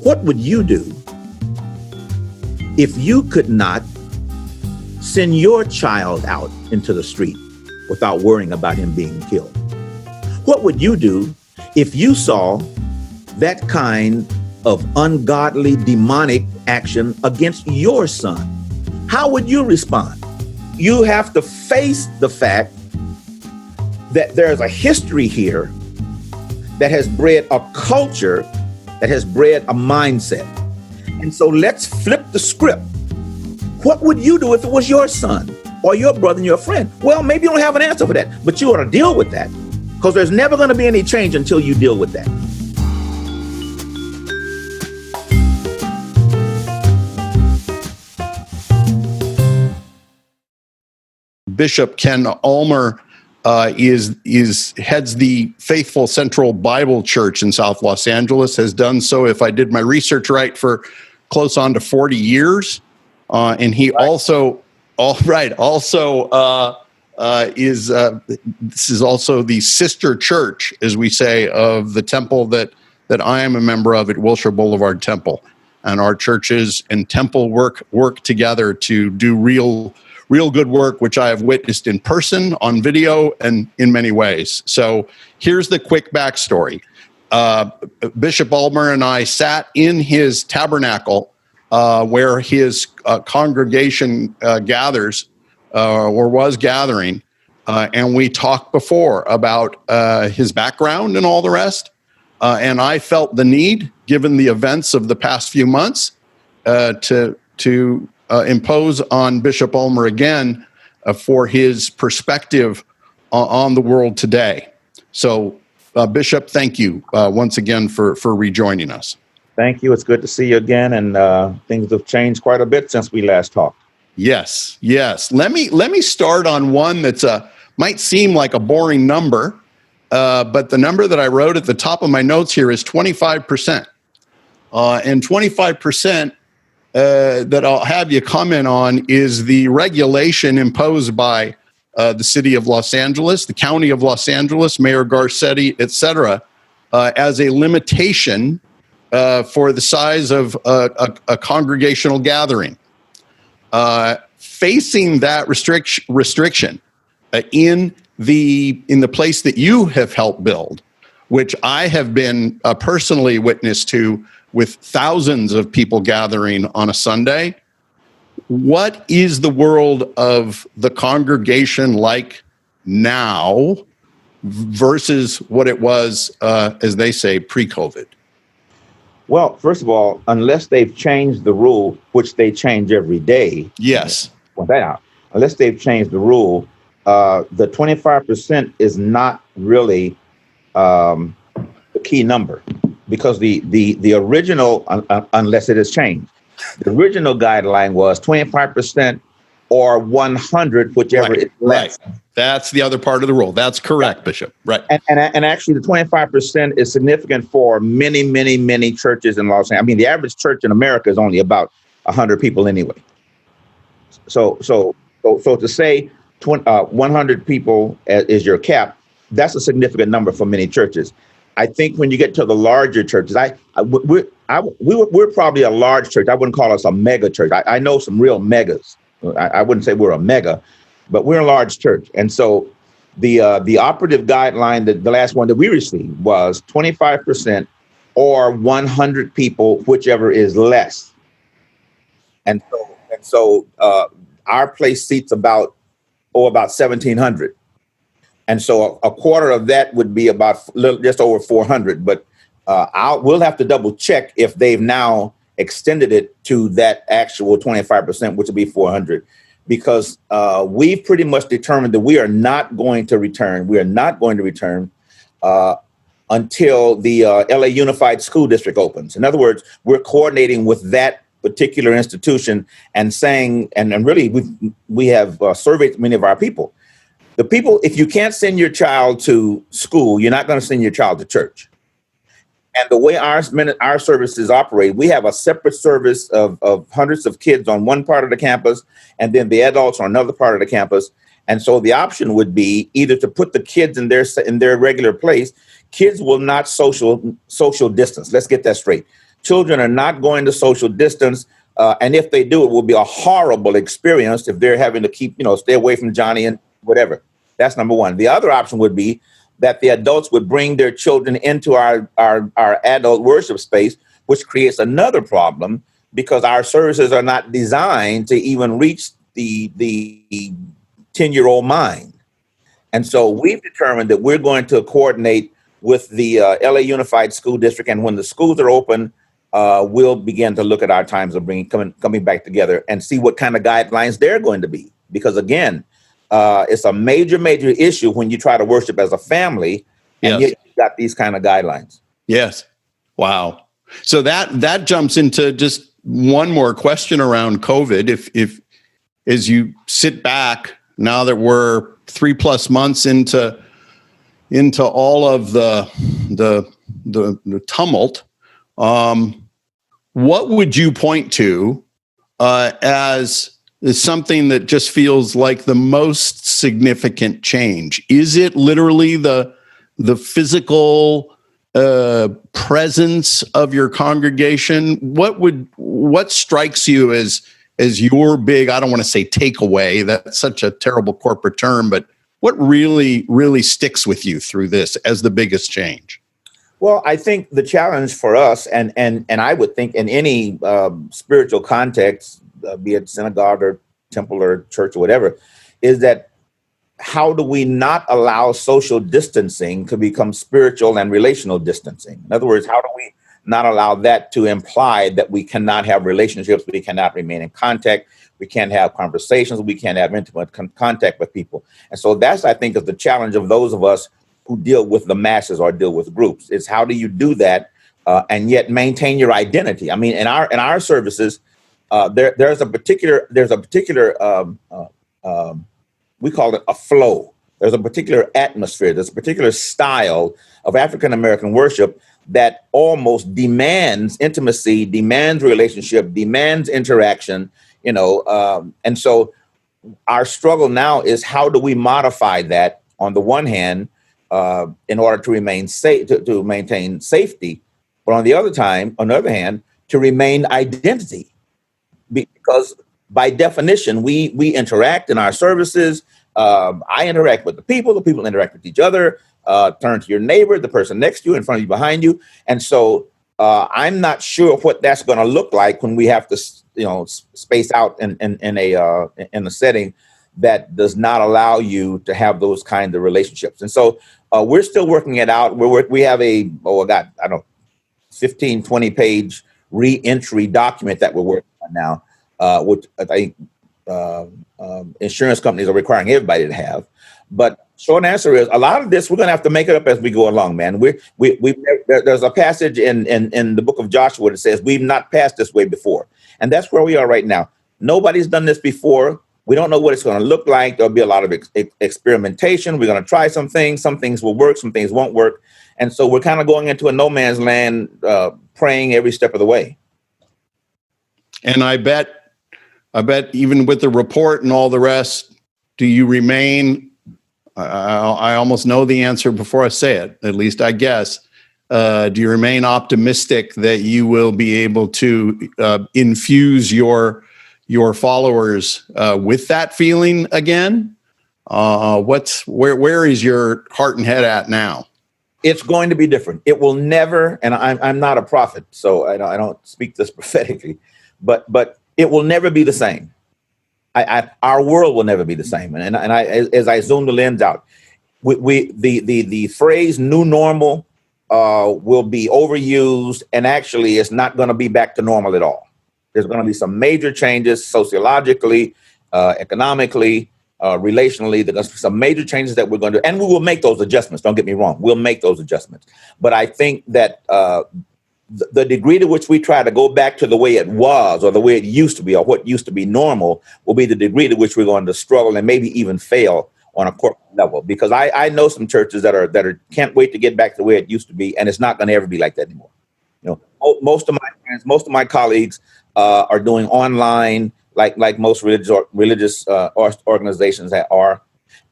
What would you do if you could not send your child out into the street without worrying about him being killed? What would you do if you saw that kind of ungodly, demonic action against your son? How would you respond? You have to face the fact that there's a history here that has bred a culture, that has bred a mindset. And so let's flip the script. What would you do if it was your son or your brother and your friend? Well, maybe you don't have an answer for that, but you ought to deal with that, because there's never going to be any change until you deal with that. Bishop Ken Ulmer heads the Faithful Central Bible Church in South Los Angeles, has done so, if I did my research right, for close on to 40 years. And he this is also the sister church, as we say, of the temple that I am a member of at Wilshire Boulevard Temple. And our churches and temple work together to do real good work, which I have witnessed in person, on video, and in many ways. So here's the quick backstory. Bishop Ulmer and I sat in his tabernacle where his congregation gathers or was gathering, and we talked before about his background and all the rest. And I felt the need, given the events of the past few months, to impose on Bishop Ulmer again for his perspective on the world today. So, Bishop, thank you once again for rejoining us. Thank you. It's good to see you again, and things have changed quite a bit since we last talked. Yes. Let me start on one that's might seem like a boring number, but the number that I wrote at the top of my notes here is 25%, and 25%. That I'll have you comment on is the regulation imposed by the city of Los Angeles, the county of Los Angeles, Mayor Garcetti, et cetera, as a limitation for the size of a congregational gathering. Facing that restriction in the place that you have helped build, which I have been personally witness to, with thousands of people gathering on a Sunday, what is the world of the congregation like now versus what it was, as they say, pre-COVID? Well, first of all, unless they've changed the rule, which they change every day. Yes. Well, that, unless they've changed the rule, the 25% is not really the key number. Because the original, unless it has changed, the original guideline was 25% or 100, whichever is less. Right. That's the other part of the rule. That's correct, Bishop. Right. And actually, the 25% is significant for many churches in Los Angeles. I mean, the average church in America is only about 100 people anyway. So to say 100 people is your cap, that's a significant number for many churches. I think when you get to the larger churches, we're probably a large church. I wouldn't call us a mega church. I know some real megas. I wouldn't say we're a mega, but we're a large church. And so the operative guideline, the last one that we received, was 25% or 100 people, whichever is less. And so our place seats about 1,700. And so a quarter of that would be about just over 400. But we'll have to double check if they've now extended it to that actual 25%, which would be 400, because we've pretty much determined that we are not going to return. We are not going to return until the LA Unified School District opens. In other words, we're coordinating with that particular institution and saying, and really we have surveyed many of our people. The people, if you can't send your child to school, you're not going to send your child to church. And the way our services operate, we have a separate service of hundreds of kids on one part of the campus, and then the adults on another part of the campus. And so the option would be either to put the kids in their regular place, kids will not social distance. Let's get that straight. Children are not going to social distance. And if they do, it will be a horrible experience if they're having to keep, stay away from Johnny and whatever. That's number one. The other option would be that the adults would bring their children into our adult worship space, which creates another problem because our services are not designed to even reach the 10-year-old mind. And so we've determined that we're going to coordinate with the LA Unified School District. And when the schools are open, we'll begin to look at our times of coming back together and see what kind of guidelines they're going to be. Because again, it's a major issue when you try to worship as a family and yet you've got these kind of guidelines. Yes. Wow. So that jumps into just one more question around COVID. If as you sit back now that we're 3+ months into all of the tumult, what would you point to as something that just feels like the most significant change? Is it literally the physical presence of your congregation? What strikes you as your big, I don't want to say takeaway, that's such a terrible corporate term, but what really sticks with you through this as the biggest change? Well, I think the challenge for us, and I would think in any spiritual context, be it synagogue or temple or church or whatever, is that how do we not allow social distancing to become spiritual and relational distancing? In other words, how do we not allow that to imply that we cannot have relationships, we cannot remain in contact, we can't have conversations, we can't have intimate contact with people? And so that's, I think, is the challenge of those of us who deal with the masses or deal with groups. It's how do you do that and yet maintain your identity? I mean, in our services, there's a particular we call it a flow. There's a particular atmosphere. There's a particular style of African American worship that almost demands intimacy, demands relationship, demands interaction. And so our struggle now is how do we modify that on the one hand, in order to remain safe, to maintain safety, but on the other hand, to remain identity, because by definition, we interact in our services. I interact with the people interact with each other. Turn to your neighbor, the person next to you, in front of you, behind you, and so I'm not sure what that's going to look like when we have to, space out in a setting that does not allow you to have those kinds of relationships. And so we're still working it out. We have a 15, 20 page re-entry document that we're working on now, which I think insurance companies are requiring everybody to have. But short answer is a lot of this, we're going to have to make it up as we go along, man. There's a passage in the book of Joshua that says we've not passed this way before. And that's where we are right now. Nobody's done this before. We don't know what it's going to look like. There'll be a lot of experimentation. We're going to try some things. Some things will work. Some things won't work. And so we're kind of going into a no man's land, praying every step of the way. And I bet even with the report and all the rest, do you remain, I almost know the answer before I say it, at least I guess, do you remain optimistic that you will be able to infuse your followers with that feeling again? Where is your heart and head at now? It's going to be different. It will never, and I'm not a prophet, so I don't speak this prophetically, but it will never be the same. Our world will never be the same. And I, as I zoom the lens out, the phrase "new normal" will be overused, and actually, it's not going to be back to normal at all. There's going to be some major changes sociologically, economically, relationally. There's going to be some major changes that we're going to do, and we will make those adjustments. Don't get me wrong. We'll make those adjustments. But I think that the degree to which we try to go back to the way it was or the way it used to be or what used to be normal will be the degree to which we're going to struggle and maybe even fail on a corporate level. Because I know some churches that are can't wait to get back to the way it used to be, and it's not going to ever be like that anymore. Most of my friends, most of my colleagues are doing online, like most religious organizations that are,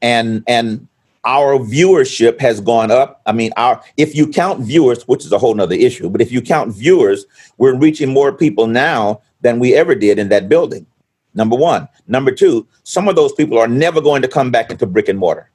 and Our viewership has gone up. I mean, if you count viewers, which is a whole nother issue, but if you count viewers, we're reaching more people now than we ever did in that building. Number one. Number two, some of those people are never going to come back into brick and mortar.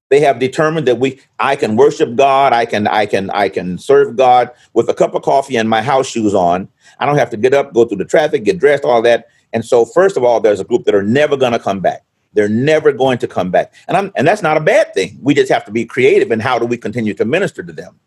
They have determined that I can worship God. I can serve God with a cup of coffee and my house shoes on. I don't have to get up, go through the traffic, get dressed, all that. And so, first of all, there's a group that are never going to come back. They're never going to come back. And that's not a bad thing. We just have to be creative in how do we continue to minister to them.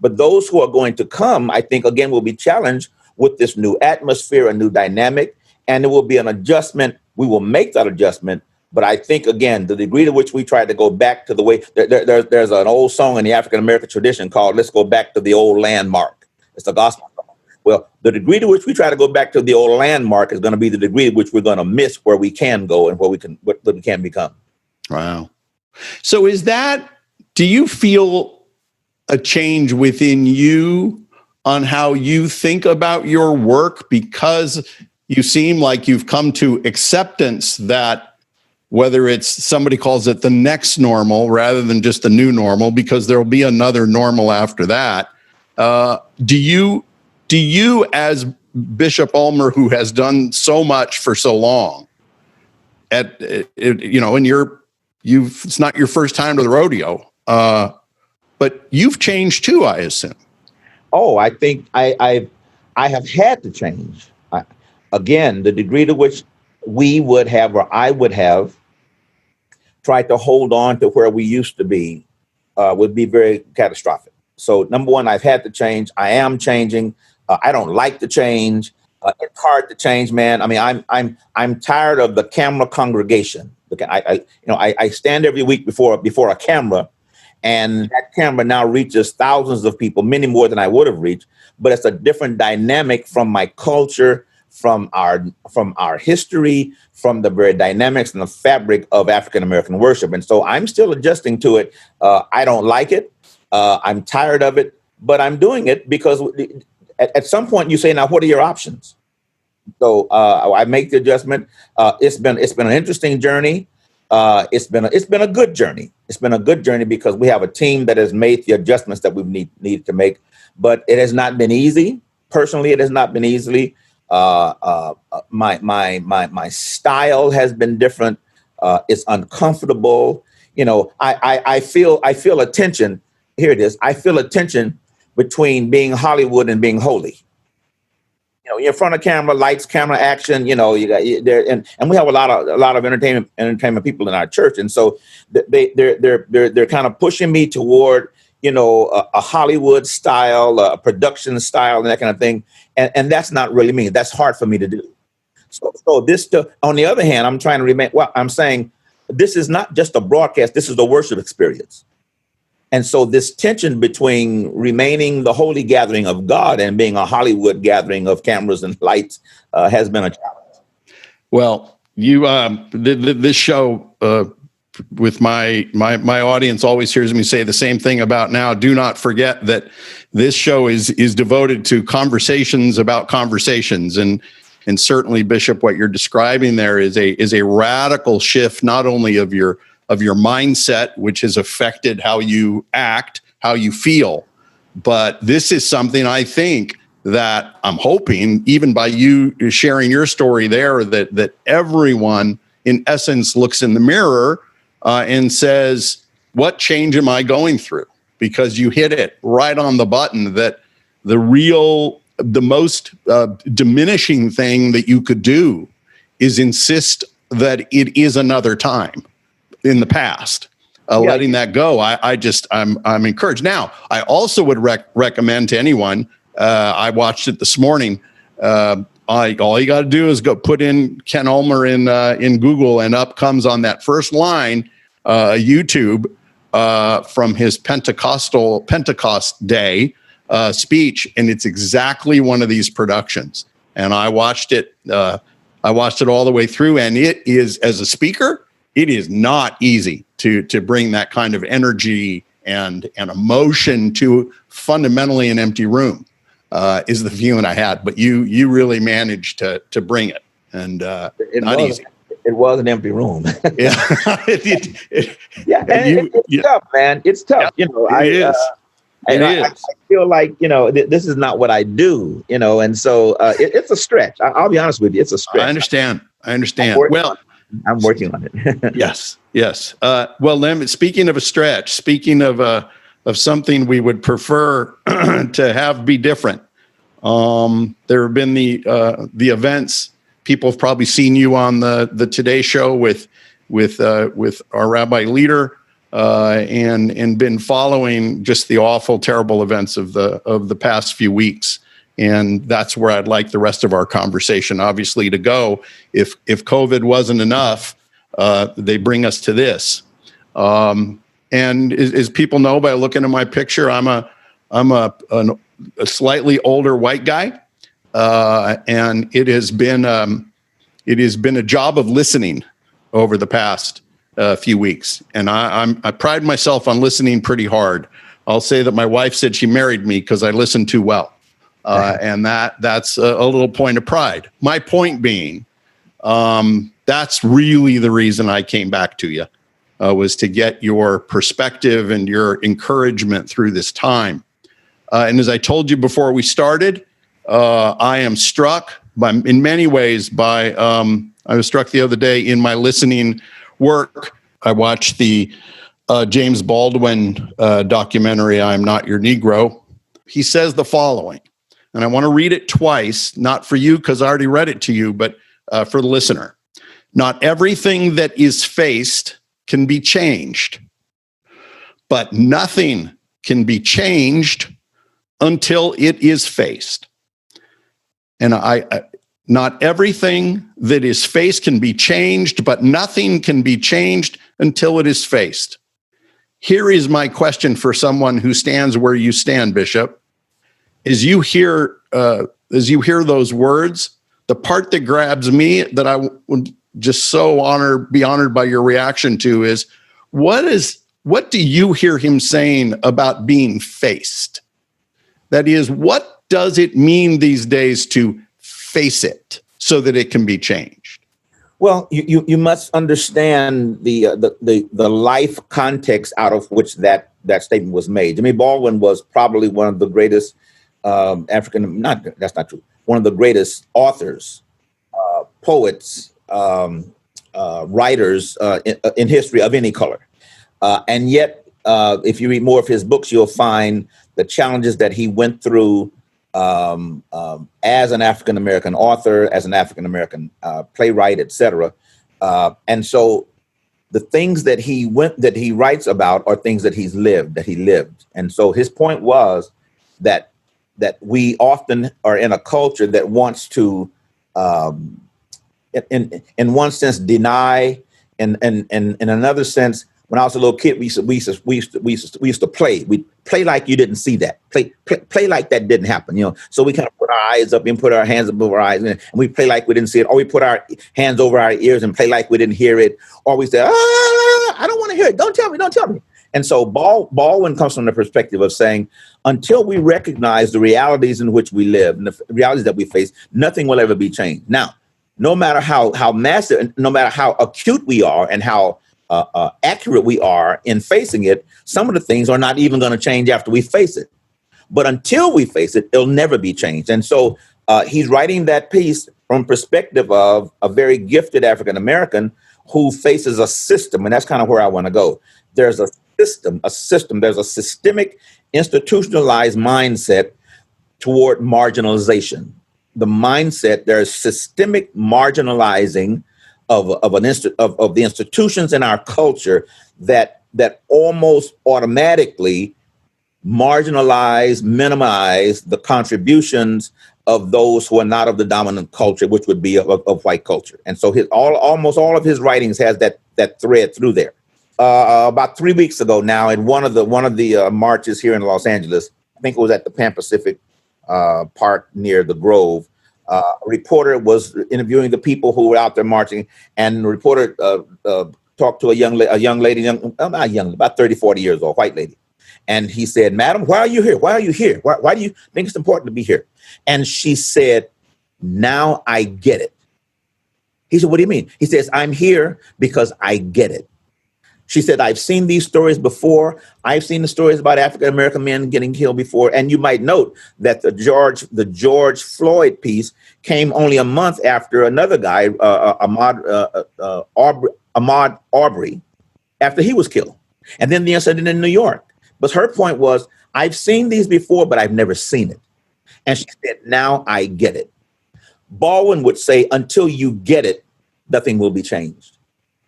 But those who are going to come, I think, again, will be challenged with this new atmosphere, a new dynamic, and there will be an adjustment. We will make that adjustment. But I think, again, the degree to which we try to go back to the way, there's an old song in the African-American tradition called Let's Go Back to the Old Landmark. It's the gospel song. Well, the degree to which we try to go back to the old landmark is going to be the degree to which we're going to miss where we can go and what we can become. Wow. So do you feel a change within you on how you think about your work, because you seem like you've come to acceptance that whether it's somebody calls it the next normal rather than just the new normal, because there'll be another normal after that. Do you, as Bishop Ulmer, who has done so much for so long, it's not your first time to the rodeo, but you've changed too, I assume. Oh, I think I have had to change. Again, the degree to which we would have, or I would have, tried to hold on to where we used to be would be very catastrophic. So, number one, I've had to change. I am changing. I don't like to change. It's hard to change, man. I mean, I'm tired of the camera congregation. I stand every week before a camera, and that camera now reaches thousands of people, many more than I would have reached. But it's a different dynamic from my culture, from our history, from the very dynamics and the fabric of African American worship. And so I'm still adjusting to it. I don't like it. I'm tired of it, but I'm doing it because at some point you say, now, what are your options? So I make the adjustment. It's been an interesting journey. It's been a good journey. It's been a good journey because we have a team that has made the adjustments that we've needed to make, but it has not been easy. Personally, it has not been easy. My style has been different. It's uncomfortable. I feel a tension. Here it is. I feel a tension between being Hollywood and being holy. You're in front of camera, lights, camera, action. You got there, and we have a lot of entertainment people in our church, and so they're kind of pushing me toward a Hollywood style, a production style, and that kind of thing. And that's not really me. That's hard for me to do. So this, on the other hand, I'm trying to remain. Well, I'm saying this is not just a broadcast. This is a worship experience. And so this tension between remaining the holy gathering of God and being a Hollywood gathering of cameras and lights has been a challenge. Well, you this show with my audience always hears me say the same thing about now. Do not forget that this show is devoted to conversations about conversations, and certainly, Bishop, what you're describing there is a radical shift, not only of your mindset, which has affected how you act, how you feel, but this is something I think that I'm hoping, even by you sharing your story there, that everyone in essence looks in the mirror and says, what change am I going through? Because you hit it right on the button, that the most diminishing thing that you could do is insist that it is another time in the past. Letting that go, I'm encouraged. Now, I also would recommend to anyone, I watched it this morning, all you got to do is go put in Ken Ulmer in Google, and up comes on that first line YouTube from his Pentecost Day speech, and it's exactly one of these productions. And I watched it all the way through, and it is, as a speaker, it is not easy to bring that kind of energy and emotion to fundamentally an empty room. Is the feeling I had, but you really managed to bring it, and not easy. It was an empty room. Yeah. Yeah, and it's tough, man. It's tough. Yeah, You know, it is. I feel like, you know, this is not what I do, you know, and so it's a stretch. I'll be honest with you. It's a stretch. I understand. I'm working on it. Yes. Well, Lem, speaking of a stretch, speaking of something we would prefer to have be different, there have been the events. People have probably seen you on the Today Show with our rabbi leader, and been following just the awful, terrible events of the past few weeks. And that's where I'd like the rest of our conversation, obviously, to go. If COVID wasn't enough, they bring us to this. And as people know by looking at my picture, I'm a slightly older white guy, and it has been a job of listening over the past few weeks, and I pride myself on listening pretty hard. I'll say that my wife said she married me because I listened too well, and that's a little point of pride. My point being, that's really the reason I came back to you, was to get your perspective and your encouragement through this time. And as I told you before we started, I am struck in many ways by. I was struck the other day in my listening work. I watched the James Baldwin documentary, "I'm Not Your Negro." He says the following, and I want to read it twice, not for you because I already read it to you, but for the listener. Not everything that is faced can be changed, but nothing can be changed until it is faced. And not everything that is faced can be changed, but nothing can be changed until it is faced. Here is my question for someone who stands where you stand, Bishop. As you hear those words, the part that grabs me, that I would just be honored by your reaction to, is what do you hear him saying about being faced? That is, what does it mean these days to face it so that it can be changed? Well, you must understand the life context out of which that statement was made. Jimmy Baldwin was probably one of the greatest that's not true. One of the greatest authors, poets, writers in history of any color. And yet, if you read more of his books, you'll find the challenges that he went through as an African-American author, as an African-American playwright, etc. And so the things that he writes about are things that he lived. And so his point was that we often are in a culture that wants to, in one sense, deny, and in another sense, when I was a little kid, we used to play. We play like you didn't see that. Play like that didn't happen. You know. So we kind of put our eyes up and put our hands above our eyes, and we play like we didn't see it, or we put our hands over our ears and play like we didn't hear it, or we say, I don't want to hear it. Don't tell me. And so Baldwin comes from the perspective of saying, until we recognize the realities in which we live and the realities that we face, nothing will ever be changed. Now, no matter how massive, no matter how acute we are and how accurate we are in facing it, some of the things are not even going to change after we face it. But until we face it, it'll never be changed. And so he's writing that piece from perspective of a very gifted African-American who faces a system. And that's kind of where I want to go. There's a system, there's a systemic, institutionalized mindset toward marginalization. The mindset, there's systemic marginalizing of the institutions in our culture that almost automatically marginalize, minimize the contributions of those who are not of the dominant culture, which would be of white culture. And so almost all of his writings has that thread through there. About 3 weeks ago now, in one of the marches here in Los Angeles, I think it was at the Pan Pacific Park near the Grove, a reporter was interviewing the people who were out there marching, and the reporter talked to a young lady, about 30, 40 years old, white lady. And he said, "Madam, why are you here? Why are you here? Why do you think it's important to be here?" And she said, "Now I get it. He said, what do you mean? He says, I'm here because I get it. She said, I've seen these stories before. I've seen the stories about African-American men getting killed before. And you might note that the George Floyd piece came only a month after another guy, Ahmaud Arbery, after he was killed. And then the incident in New York. But her point was, I've seen these before, but I've never seen it. And she said, now I get it. Baldwin would say, until you get it, nothing will be changed.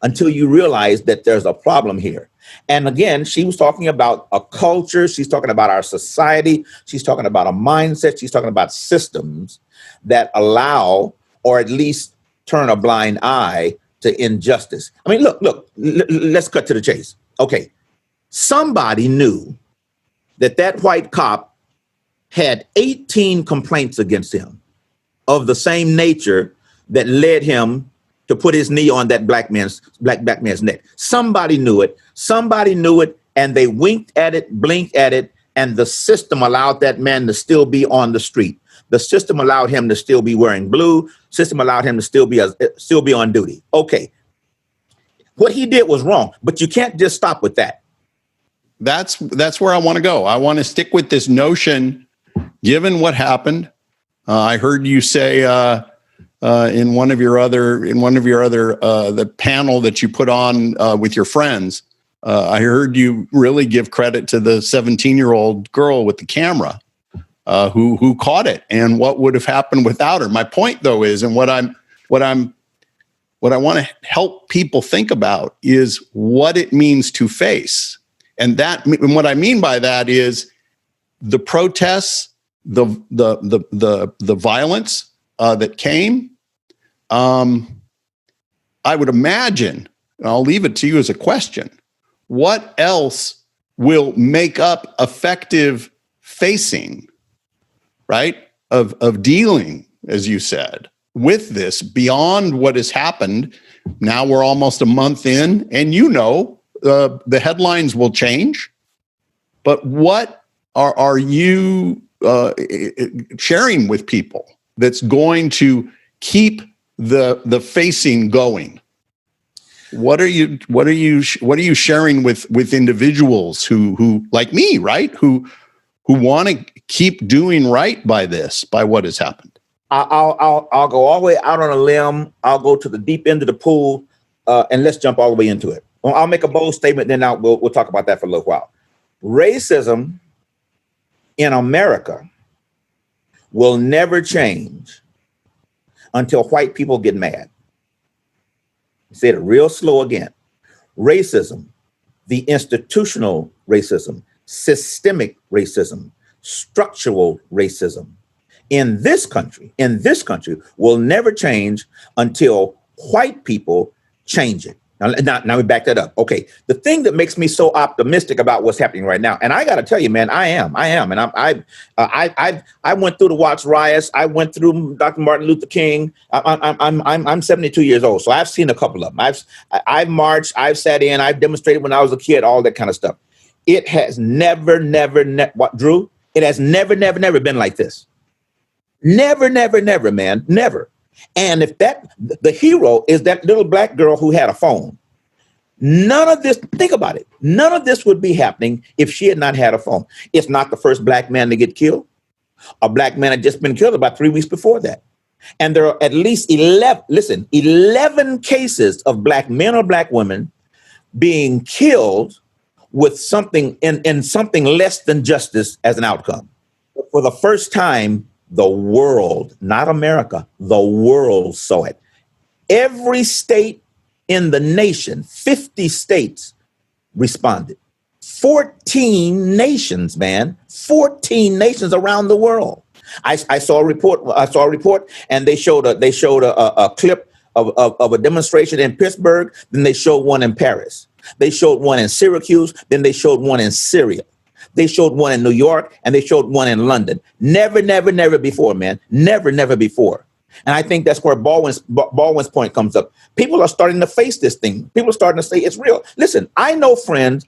Until you realize that there's a problem here. And again, she was talking about a culture. She's talking about our society. She's talking about a mindset. She's talking about systems that allow, or at least turn a blind eye to injustice. I mean, look, let's cut to the chase. Okay. Somebody knew that white cop had 18 complaints against him of the same nature that led him to put his knee on that black man's neck. Somebody knew it. Somebody knew it, and they winked at it, blinked at it, and the system allowed that man to still be on the street. The system allowed him to still be wearing blue. System allowed him to still be on duty. Okay. What he did was wrong, but you can't just stop with that. That's where I want to go. I want to stick with this notion, given what happened. I heard you say in one of your other the panel that you put on with your friends, I heard you really give credit to the 17-year-old girl with the camera who caught it, and what would have happened without her. My point, though, is, and what I want to help people think about is what it means to face, and what I mean by that is the protests, the violence that came. I would imagine, and I'll leave it to you as a question, what else will make up effective facing, right, of dealing, as you said, with this beyond what has happened? Now we're almost a month in, and the headlines will change, but what are you sharing with people that's going to keep the facing going? What are you sharing with individuals who like me, right? Who want to keep doing right by what has happened? I'll go all the way out on a limb. I'll go to the deep end of the pool, and let's jump all the way into it. I'll make a bold statement, then we'll talk about that for a little while. Racism in America will never change until white people get mad. Say it real slow again. Racism, the institutional racism, systemic racism, structural racism in this country will never change until white people change it. Now we back that up. Okay. The thing that makes me so optimistic about what's happening right now, and I got to tell you, man, I am, and I went through the Watts riots. I went through Dr. Martin Luther King. I'm 72 years old, so I've seen a couple of them. I've marched, I've sat in, I've demonstrated when I was a kid, all that kind of stuff. It has never, Drew? It has never been like this. Never, man, never. And if the hero is that little black girl who had a phone, none of this, think about it, none of this would be happening if she had not had a phone. It's not the first black man to get killed. A black man had just been killed about 3 weeks before that. And there are at least 11 cases of black men or black women being killed with something in something less than justice as an outcome. For the first time, the world, not America, the world saw it. Every state in the nation, 50 states responded. 14 nations, man, 14 nations around the world. I saw a report, and they showed a clip of a demonstration in Pittsburgh. Then they showed one in Paris. They showed one in Syracuse. Then they showed one in Syria. They showed one in New York, and they showed one in London. Never before, man. Never before. And I think that's where Baldwin's point comes up. People are starting to face this thing. People are starting to say it's real. Listen, I know friends,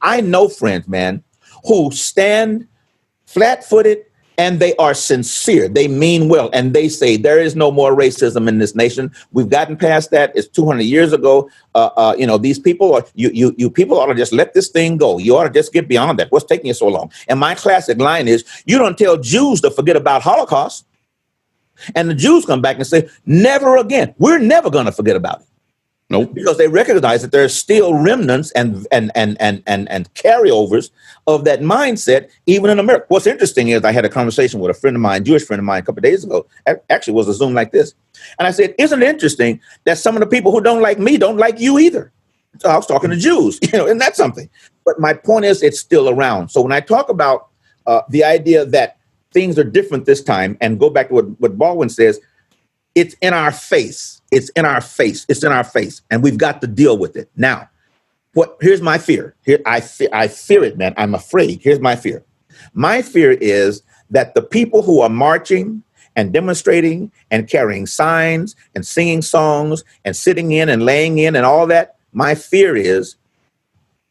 man, who stand flat-footed And they are sincere. They mean well. And they say there is no more racism in this nation. We've gotten past that. It's 200 years ago. These people are, you people ought to just let this thing go. You ought to just get beyond that. What's taking you so long? And my classic line is, you don't tell Jews to forget about Holocaust. And the Jews come back and say, never again. We're never going to forget about it. Nope. Because they recognize that there's still remnants and carryovers of that mindset, even in America. What's interesting is I had a conversation with a friend of mine, Jewish friend of mine, a couple of days ago. Actually, it was a Zoom like this. And I said, isn't it interesting that some of the people who don't like me don't like you either? So I was talking to Jews, and that's something. But my point is, it's still around. So when I talk about the idea that things are different this time, and go back to what Baldwin says, it's in our face. It's in our face. It's in our face. And we've got to deal with it. Now, here's my fear. I fear it, man. I'm afraid. Here's my fear. My fear is that the people who are marching and demonstrating and carrying signs and singing songs and sitting in and laying in and all that, my fear is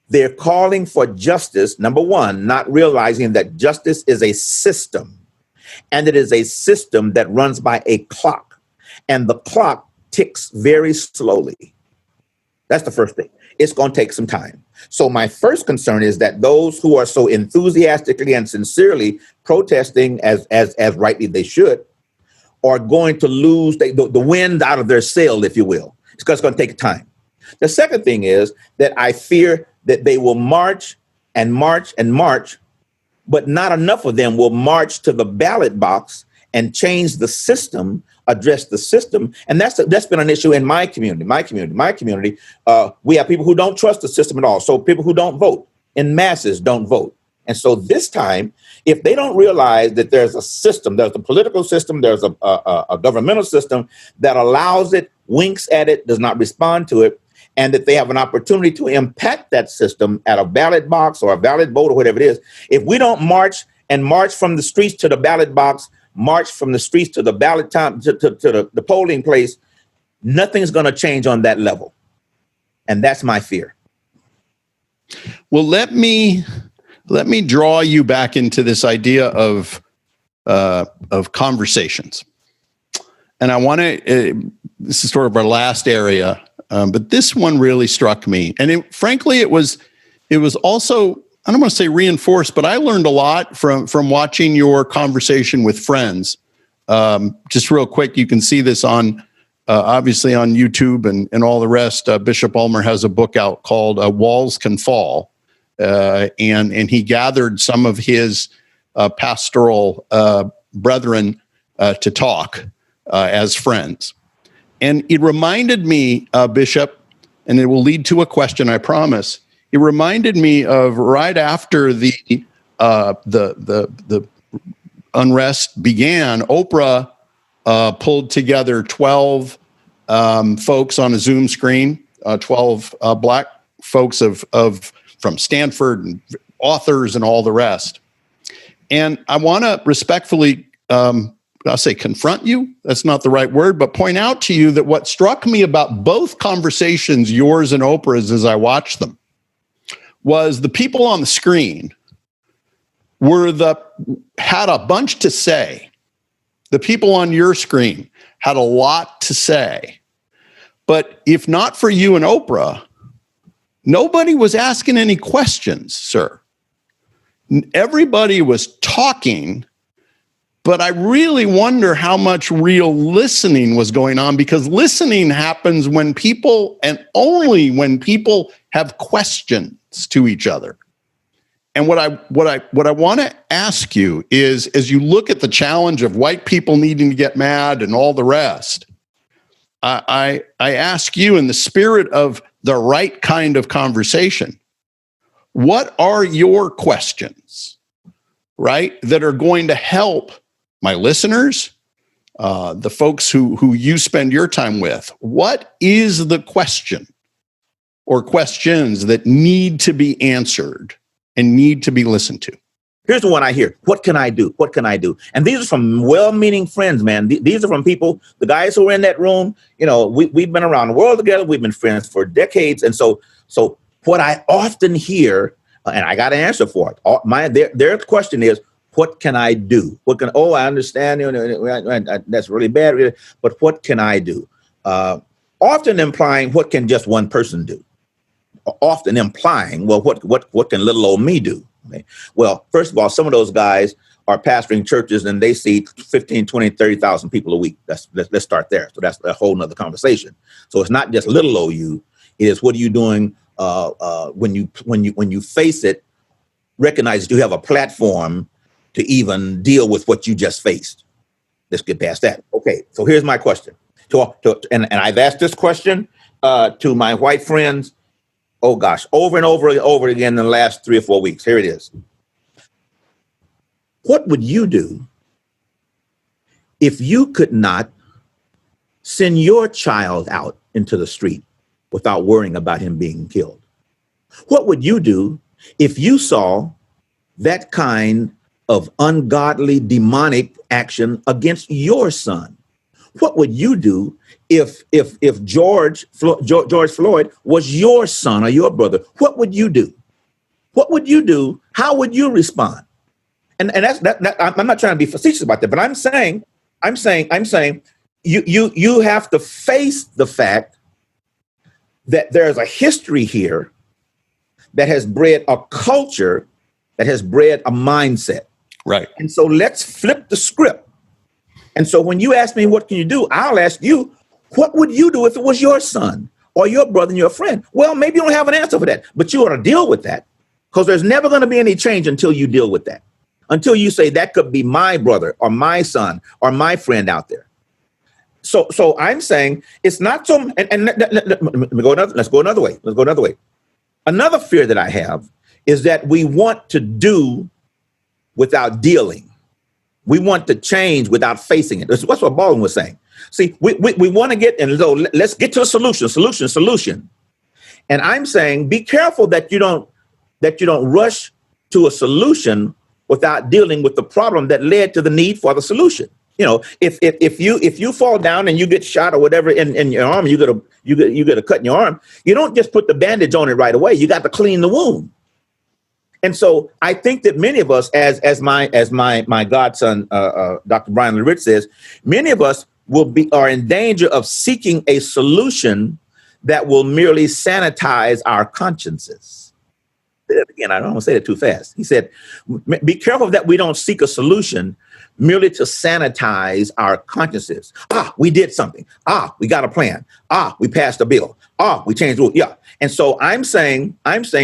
they're calling for justice, number one, not realizing that justice is a system. And it is a system that runs by a clock. And the clock ticks very slowly. That's the first thing. It's going to take some time. So my first concern is that those who are so enthusiastically and sincerely protesting, as rightly they should, are going to lose the wind out of their sail, if you will. It's because it's going to take time. The second thing is that I fear that they will march and march and march, but not enough of them will march to the ballot box and change the system, address the system. And that's been an issue in my community. We have people who don't trust the system at all. So people who don't vote in masses don't vote. And so this time, if they don't realize that there's a system, there's a political system, there's a governmental system that allows it, winks at it, does not respond to it, and that they have an opportunity to impact that system at a ballot box or a ballot vote or whatever it is, if we don't march from the streets to the ballot box, march from the streets to the ballot time to the polling place, nothing's going to change on that level. And that's my fear. Well, let me draw you back into this idea of conversations. And I want to, this is sort of our last area, but this one really struck me. And frankly, it was also, I don't want to say reinforced, but I learned a lot from watching your conversation with friends. Just real quick, you can see this on, obviously on YouTube and all the rest. Bishop Ulmer has a book out called Walls Can Fall. And he gathered some of his pastoral brethren to talk as friends. And it reminded me, Bishop, and it will lead to a question, I promise. It reminded me of right after the unrest began, Oprah pulled together 12 folks on a Zoom screen, 12 black folks from Stanford and authors and all the rest. And I want to respectfully, I'll say confront you. That's not the right word, but point out to you that what struck me about both conversations, yours and Oprah's, as I watched them, was the people on the screen had a bunch to say. The people on your screen had a lot to say. But if not for you and Oprah, nobody was asking any questions, sir. Everybody was talking, but I really wonder how much real listening was going on, because listening happens when people, and only when people have questions to each other. And what I want to ask you is, as you look at the challenge of white people needing to get mad and all the rest, I ask you, in the spirit of the right kind of conversation, what are your questions, right, that are going to help my listeners, the folks who you spend your time with? What is the question or questions that need to be answered and need to be listened to? Here's the one I hear. What can I do? What can I do? And these are from well-meaning friends, man. These are from people, the guys who are in that room. We've been around the world together. We've been friends for decades. And so what I often hear, and I got an answer for it, their question is, What can I do? I understand, that's really bad, but what can I do? Often implying, what can just one person do? Often implying, well, what can little old me do? Okay. Well, first of all, some of those guys are pastoring churches and they see 15, 20, 30,000 people a week. Let's start there. So that's a whole nother conversation. So it's not just little old you. It is, what are you doing when you face it? Recognize that you have a platform to even deal with what you just faced. Let's get past that. Okay, so here's my question. And I've asked this question to my white friends, oh gosh, over and over again in the last 3 or 4 weeks. Here it is. What would you do if you could not send your child out into the street without worrying about him being killed? What would you do if you saw that kind of ungodly, demonic action against your son? What would you do if George Floyd was your son or your brother? What would you do? What would you do? How would you respond? And that's I'm not trying to be facetious about that, but I'm saying you have to face the fact that there's a history here that has bred a culture, that has bred a mindset. Right. And so let's flip the script. And so when you ask me, what can you do? I'll ask you, what would you do if it was your son or your brother and your friend? Well, maybe you don't have an answer for that, but you ought to deal with that, because there's never going to be any change until you deal with that. Until you say that could be my brother or my son or my friend out there. So I'm saying it's not so. And let's go another way. Another fear that I have is that we want to do without dealing. We want to change without facing it. That's what Baldwin was saying. See, we want to get, and so let's get to a solution. And I'm saying, be careful that you don't rush to a solution without dealing with the problem that led to the need for the solution. If you fall down and you get shot or whatever in your arm, you get a cut in your arm, you don't just put the bandage on it right away. You got to clean the wound. And so I think that many of us, as my godson, Dr. Brian LaRich says, many of us are in danger of seeking a solution that will merely sanitize our consciences. Again, I don't want to say that too fast. He said, be careful that we don't seek a solution merely to sanitize our consciences. We did something. We got a plan. We passed a bill. We changed the rule. Yeah. And so I'm saying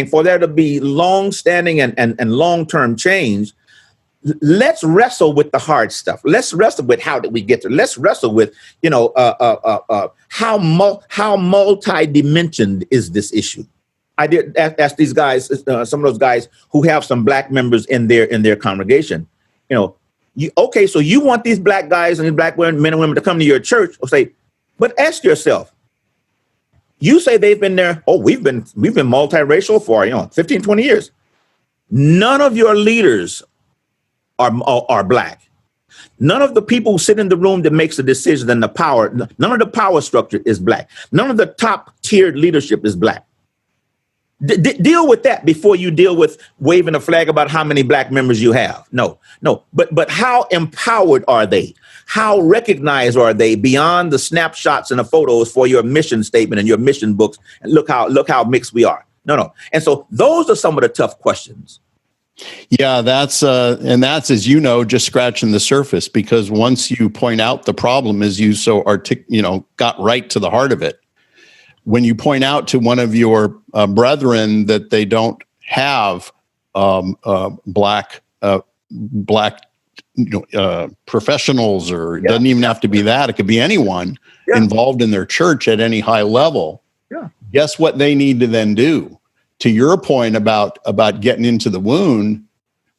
for there to be long-standing and long-term change, let's wrestle with the hard stuff. Let's wrestle with how did we get there. Let's wrestle with, how multi-dimensioned is this issue. I did ask these guys, some of those guys who have some black members in their congregation, so you want these black guys and these black men and women to come to your church, but ask yourself, you say they've been there. We've been multiracial for 15, 20 years. None of your leaders are black. None of the people who sit in the room that makes the decisions and the power, none of the power structure is black. None of the top tiered leadership is black. Deal with that before you deal with waving a flag about how many black members you have. No. But how empowered are they? How recognized are they beyond the snapshots and the photos for your mission statement and your mission books? And look how mixed we are. No. And so those are some of the tough questions. Yeah, that's as you know, just scratching the surface, because once you point out the problem, as you so got right to the heart of it. When you point out to one of your brethren that they don't have black professionals, or it doesn't even have to be that, it could be anyone involved in their church at any high level. Yeah. Guess what they need to then do? To your point about getting into the wound,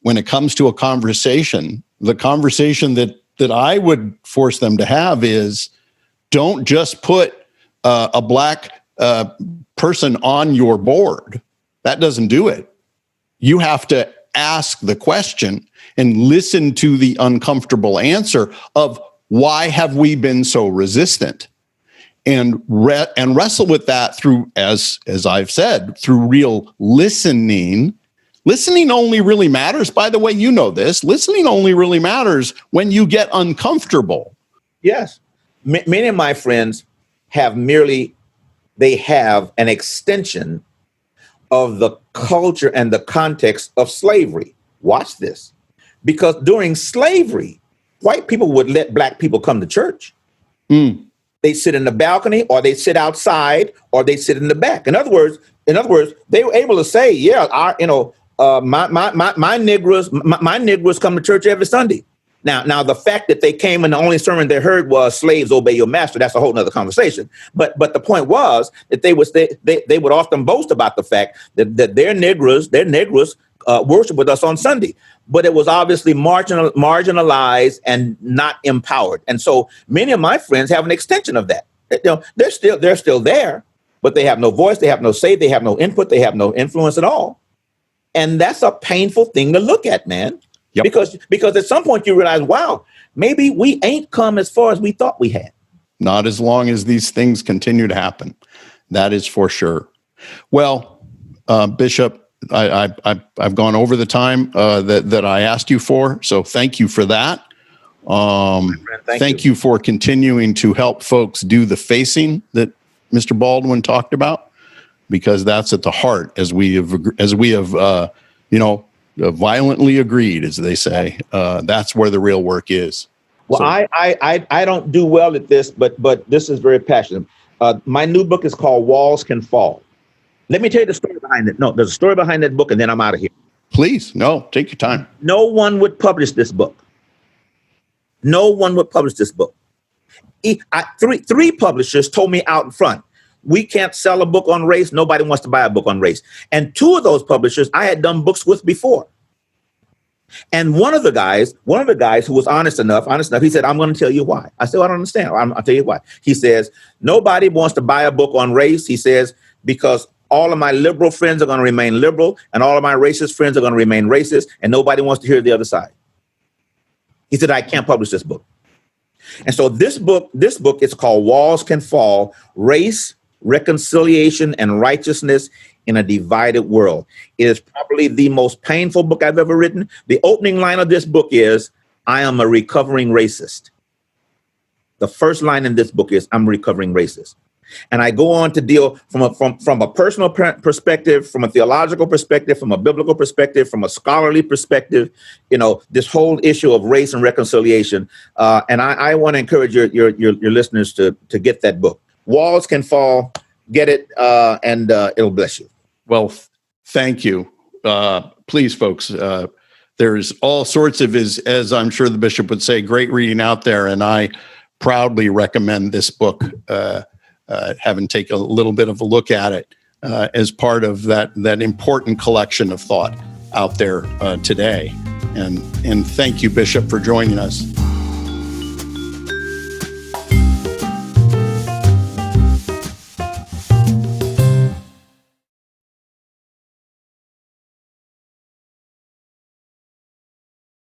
when it comes to a conversation, the conversation that I would force them to have is, don't just put a black person on your board. That doesn't do it. You have to ask the question and listen to the uncomfortable answer of, why have we been so resistant? And wrestle with that through, as I've said, through real listening, Listening only really matters. By the way, you know this. Listening only really matters when you get uncomfortable. Yes. Many of my friends have an extension of the culture and the context of slavery. Watch this. Because during slavery, white people would let black people come to church. They sit in the balcony, or they sit outside, or they sit in the back. In other words, they were able to say, yeah, my Negroes come to church every Sunday. Now, the fact that they came and the only sermon they heard was "Slaves, obey your master," that's a whole nother conversation. But the point was that they would often boast about the fact that their Negroes worship with us on Sunday. But it was obviously marginalized and not empowered. And so many of my friends have an extension of that. They're still there, but they have no voice, they have no say, they have no input, they have no influence at all. And that's a painful thing to look at, man. Yep. Because at some point you realize, wow, maybe we ain't come as far as we thought we had. Not as long as these things continue to happen. That is for sure. Well, Bishop, I've gone over the time that I asked you for, so thank you for that. Thank you for continuing to help folks do the facing that Mr. Baldwin talked about, because that's at the heart, as we have violently agreed, as they say. That's where the real work is. Well, so, I don't do well at this, but this is very passionate. My new book is called Walls Can Fall. Let me tell you the story behind it. No, there's a story behind that book, and then I'm out of here. Please, no, take your time. No one would publish this book. No one would publish this book. Three publishers told me out in front, we can't sell a book on race. Nobody wants to buy a book on race. And two of those publishers I had done books with before. And one of the guys who was honest enough, he said, I'm going to tell you why. I said, well, I don't understand. I'll tell you why. He says, nobody wants to buy a book on race. He says, because all of my liberal friends are going to remain liberal, and all of my racist friends are going to remain racist, and nobody wants to hear the other side. He said, I can't publish this book. And so this book is called Walls Can Fall, Race, Reconciliation, and Righteousness in a Divided World. It is probably the most painful book I've ever written. The opening line of this book is, I am a recovering racist. The first line in this book is, I'm a recovering racist. And I go on to deal from a personal perspective, from a theological perspective, from a biblical perspective, from a scholarly perspective, this whole issue of race and reconciliation. And I want to encourage your listeners to get that book. Walls Can Fall. Get it, and it'll bless you. Well, thank you. Please, folks, there's all sorts of, as I'm sure the bishop would say, great reading out there. And I proudly recommend this book, having taken a little bit of a look at it as part of that important collection of thought out there today. And thank you, Bishop, for joining us.